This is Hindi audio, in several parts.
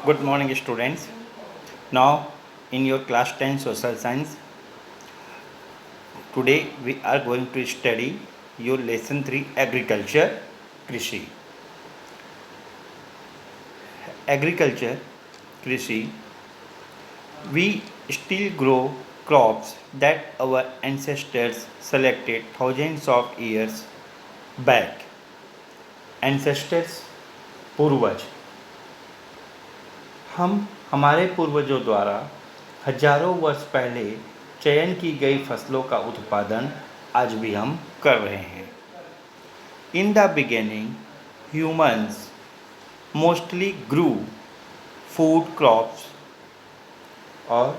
Good morning, students. Now, in your class 10 social science, today we are going to study your lesson 3 agriculture, Krishi. Agriculture, Krishi, we still grow crops that our ancestors selected thousands of years back. Ancestors, पूर्वज, हम हमारे पूर्वजों द्वारा हजारों वर्ष पहले चयन की गई फसलों का उत्पादन आज भी हम कर रहे हैं। In the beginning humans mostly grew food crops, और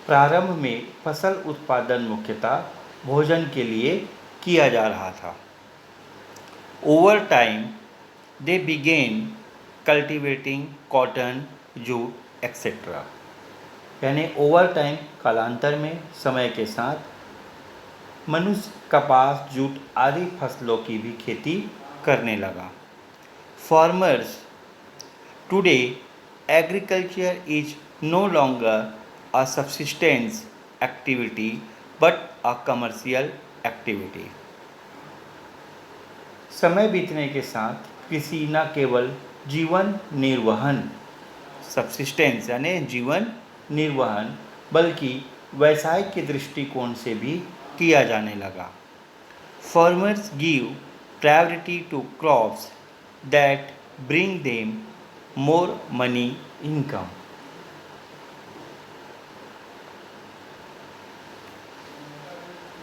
प्रारंभ में फसल उत्पादन मुख्यतः भोजन के लिए किया जा रहा था। Over time they began cultivating cotton, jute etcetera. यानी ओवर टाइम, कालांतर में, समय के साथ मनुष्य कपास, जूट आदि फसलों की भी खेती करने लगा। Farmers today agriculture is no longer a subsistence activity but a commercial activity. समय बीतने के साथ कृषि न केवल जीवन निर्वहन, सब्सिस्टेंस यानी जीवन निर्वहन, बल्कि व्यवसाय के दृष्टिकोण से भी किया जाने लगा। Farmers give priority to crops that bring them more money income.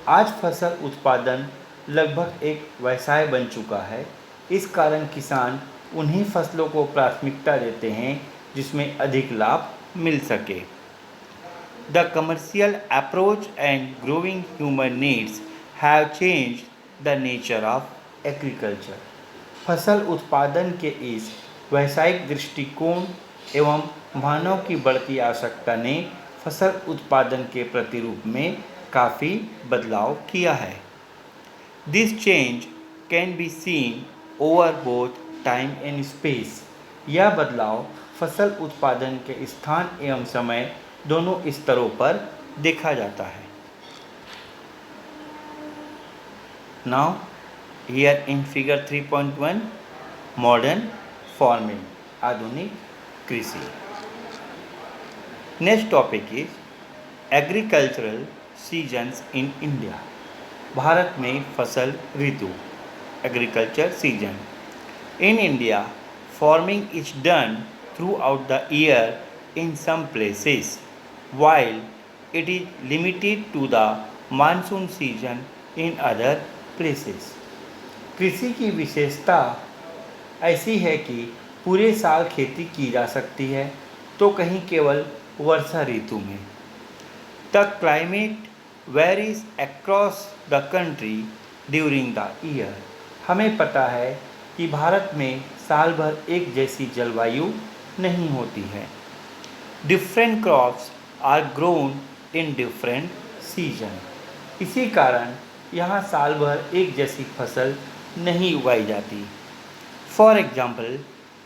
आज फसल उत्पादन लगभग एक व्यवसाय बन चुका है। इस कारण किसान उन्हीं फसलों को प्राथमिकता देते हैं जिसमें अधिक लाभ मिल सके। The commercial approach and growing human needs have changed the nature of agriculture. फसल उत्पादन के इस व्यावसायिक दृष्टिकोण एवं मानव की बढ़ती आवश्यकता ने फसल उत्पादन के प्रतिरूप में काफ़ी बदलाव किया है। This change can be seen over both time and space. यह बदलाव फसल उत्पादन के स्थान एवं समय दोनों स्तरों पर देखा जाता है। Now here in figure 3.1 modern farming, आधुनिक कृषि। Next topic is agricultural seasons in India. भारत में फसल ऋतु, agriculture season. In India farming is done throughout the year in some places, while it is limited to the monsoon season in other places. कृषि की विशेषता ऐसी है कि पूरे साल खेती की जा सकती है, तो कहीं केवल वर्षा ऋतु में। The climate varies across the country during the year. हमें पता है कि भारत में साल भर एक जैसी जलवायु नहीं होती है। Different crops are grown in different season. इसी कारण यहाँ साल भर एक जैसी फसल नहीं उगाई जाती। For example,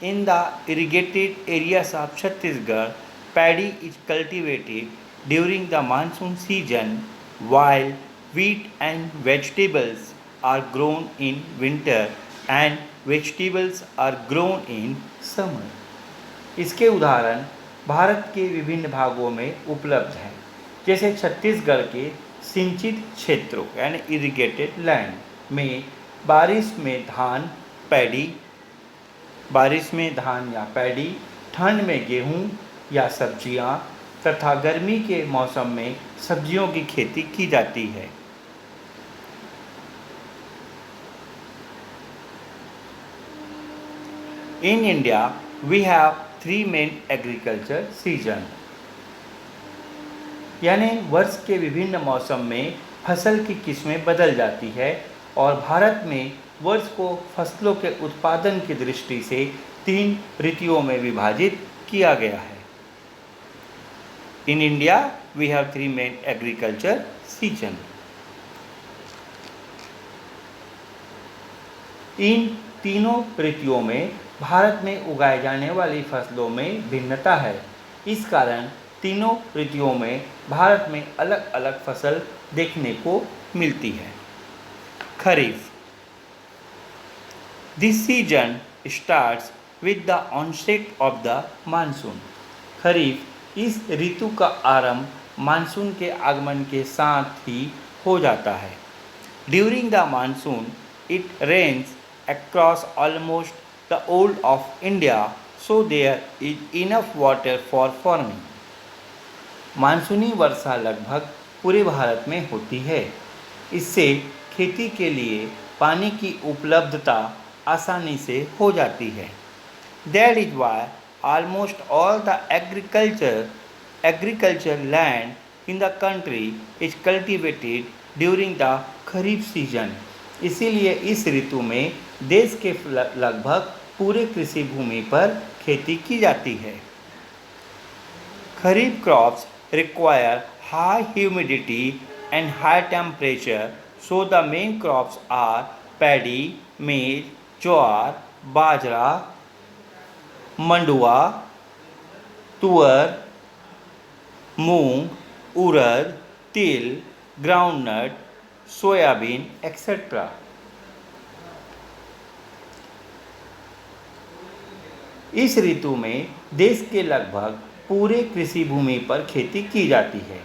in the irrigated areas of Chhattisgarh, paddy is cultivated during the monsoon season, while wheat and vegetables are grown in winter and vegetables are grown in summer. इसके उदाहरण भारत के विभिन्न भागों में उपलब्ध हैं, जैसे छत्तीसगढ़ के सिंचित क्षेत्रों यानी इरिगेटेड लैंड में बारिश में धान या पैडी, ठंड में गेहूं या सब्जियां तथा गर्मी के मौसम में सब्जियों की खेती की जाती है। In India we have 3 main agriculture season. यानी वर्ष के विभिन्न मौसम में फसल की किस्में बदल जाती है और भारत में वर्ष को फसलों के उत्पादन की दृष्टि से 3 ऋतुओं में विभाजित किया गया है। In India, we have 3 main agriculture season. इन तीनों ऋतुओं में भारत में उगाए जाने वाली फसलों में भिन्नता है। इस कारण तीनों ऋतुओं में भारत में अलग अलग फसल देखने को मिलती है। Kharif. This season starts with the onset of the monsoon. खरीफ इस ऋतु का आरंभ मानसून के आगमन के साथ ही हो जाता है। During the monsoon it rains across almost the whole of India, so there is enough water for farming. मानसूनी वर्षा लगभग पूरे भारत में होती है। इससे खेती के लिए पानी की उपलब्धता आसानी से हो जाती है। That is why almost all the agriculture land in the country is cultivated during the kharif season. इसीलिए इस ऋतु में देश के लगभग पूरे कृषि भूमि पर खेती की जाती है। Kharif crops require high humidity and high temperature, so the main crops are paddy, maize, jowar, बाजरा, मंडुआ, तुअर, मूंग, उड़द, तिल, ग्राउंडनट, सोयाबीन एक्सेट्रा। इस ऋतु में देश के लगभग पूरे कृषि भूमि पर खेती की जाती है।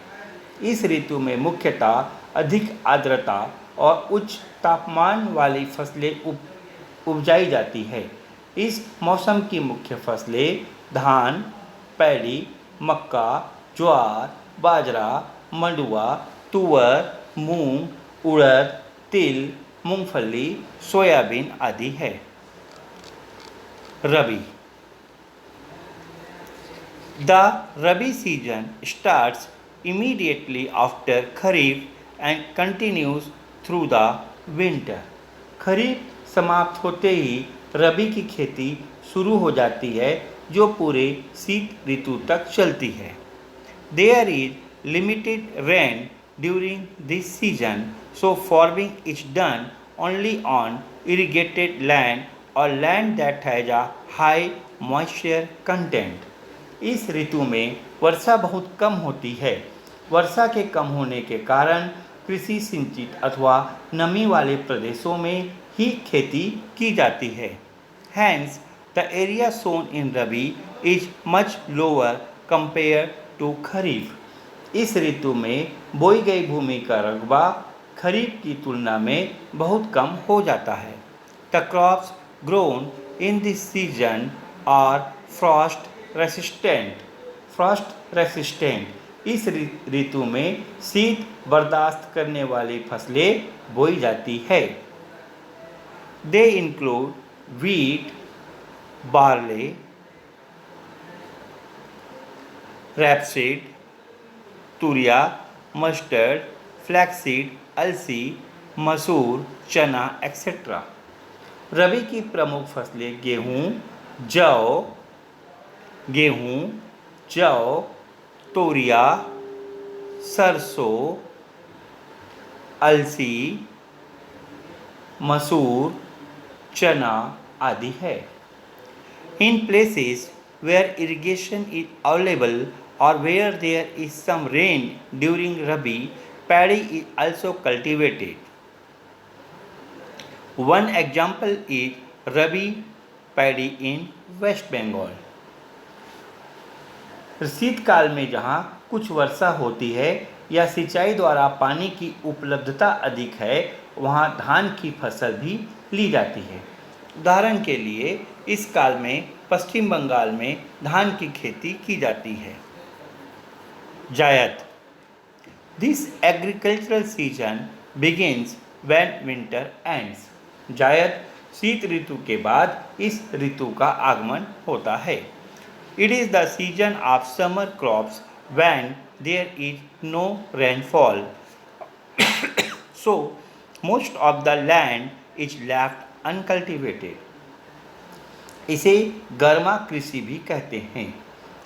इस ऋतु में मुख्यतः अधिक आर्द्रता और उच्च तापमान वाली फसलें उपजाई जाती है। इस मौसम की मुख्य फसलें धान, पैडी, मक्का, ज्वार, बाजरा, मंडुआ, तुअर, मूंग, उड़द, तिल, मूंगफली, सोयाबीन आदि है। रबी। The Rabi season starts immediately after Kharif and continues through the winter. खरीफ समाप्त होते ही रबी की खेती शुरू हो जाती है, जो पूरे शीत ऋतु तक चलती है। There is limited rain during this season, so farming is done only on irrigated land or land that has a high moisture content. इस ऋतु में वर्षा बहुत कम होती है। वर्षा के कम होने के कारण कृषि सिंचित अथवा नमी वाले प्रदेशों में ही खेती की जाती है। Hence, the area sown in Rabi is much lower compared to खरीफ। इस ऋतु में बोई गई भूमि का रकबा खरीफ की तुलना में बहुत कम हो जाता है। The crops grown in this season are frost resistant. इस ऋतु में शीत बर्दाश्त करने वाली फसलें बोई जाती है। They include wheat, barley, rapeseed, तुरिया, मस्टर्ड, फ्लैक्सीड, अलसी, मसूर, चना एक्सेट्रा। रबी की प्रमुख फसलें गेहूँ, जौ, तोरिया, सरसों, अलसी, मसूर, चना आदि है। In places where irrigation is available or where there is some rain during Rabi, paddy is also cultivated. One example is Rabi paddy in West Bengal. शीतकाल में जहाँ कुछ वर्षा होती है या सिंचाई द्वारा पानी की उपलब्धता अधिक है, वहाँ धान की फसल भी ली जाती है। उदाहरण के लिए इस काल में पश्चिम बंगाल में धान की खेती की जाती है। जायद। This agricultural season begins when winter ends. जायद शीत ऋतु के बाद इस ऋतु का आगमन होता है। It is the season of summer crops when there is no rainfall, so most of the land is left uncultivated. इसे गर्मा कृषि भी कहते हैं।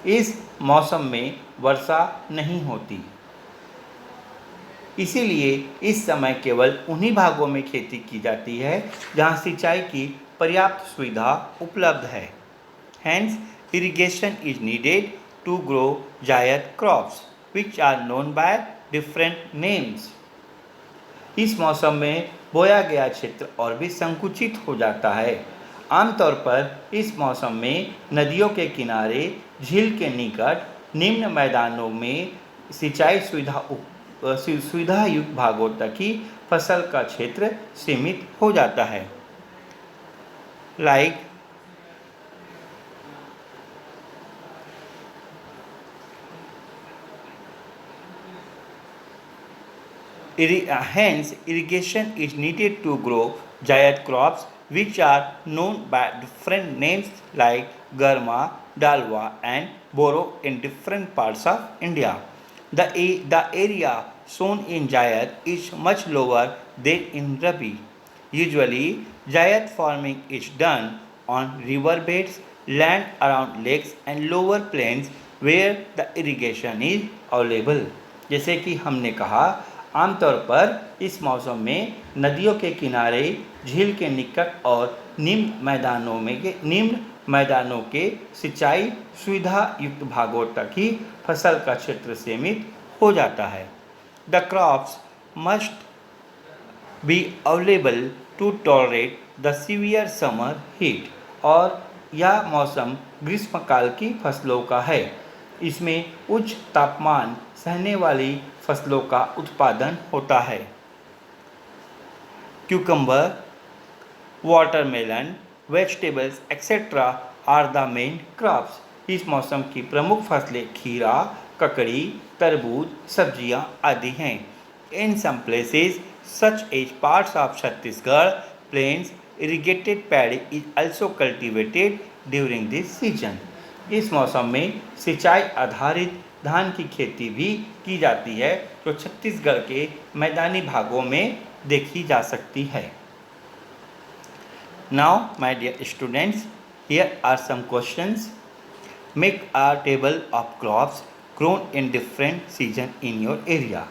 इस मौसम में वर्षा नहीं होती, इसीलिए इस समय केवल उन्हीं भागों में खेती की जाती है जहाँ सिंचाई की पर्याप्त सुविधा उपलब्ध है। Hence, irrigation is needed to grow जायद crops, which are known by different names. इस मौसम में बोया गया क्षेत्र और भी संकुचित हो जाता है। आमतौर पर इस मौसम में नदियों के किनारे, झील के निकट, निम्न मैदानों में सिंचाई सुविधा युक्त भागों तक ही फसल का क्षेत्र सीमित हो जाता है। Like hence, irrigation is needed to grow जायद crops which are known by different names like Garma, Dalwa and Boro in different parts of India. The area sown in Jayad is much lower than in Rabi. Usually, Jayad farming is done on river beds, land around lakes and lower plains where the irrigation is available. जैसे कि हमने कहा, आमतौर पर इस मौसम में नदियों के किनारे, झील के निकट और निम्न मैदानों के सिंचाई सुविधा युक्त भागों तक ही फसल का क्षेत्र सीमित हो जाता है। The crops must be available to tolerate the severe summer heat. और यह मौसम ग्रीष्मकाल की फसलों का है। इसमें उच्च तापमान सहने वाली फसलों का उत्पादन होता है। Cucumber, watermelon, vegetables etcetera are the main crops. इस मौसम की प्रमुख फसलें खीरा, ककड़ी, तरबूज, सब्जियां आदि हैं। In some places such as parts of Chhattisgarh plains irrigated paddy is also cultivated during this season. इस मौसम में सिंचाई आधारित धान की खेती भी की जाती है, जो छत्तीसगढ़ के मैदानी भागों में देखी जा सकती है। Now, my dear students, here are some questions. Make a table of crops grown in different season in your area.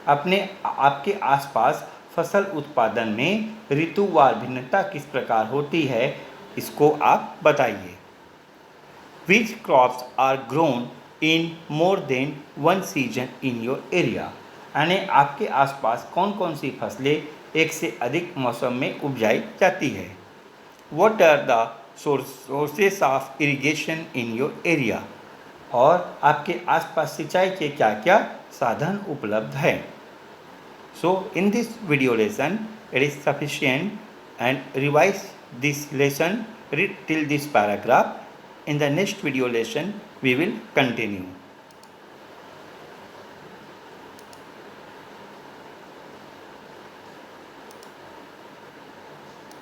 आपके आसपास फसल उत्पादन में ऋतुवार भिन्नता किस प्रकार होती है, इसको आप बताइए। Which crops are grown in more than one season in your area? यानी आपके आसपास कौन कौन सी फसलें एक से अधिक मौसम में उपजाई जाती है। What are the sources of irrigation in your area? और आपके आसपास सिंचाई के क्या क्या साधन उपलब्ध हैं। So in this video lesson it is sufficient, and revise this lesson, read till this paragraph. In the next video lesson we will continue.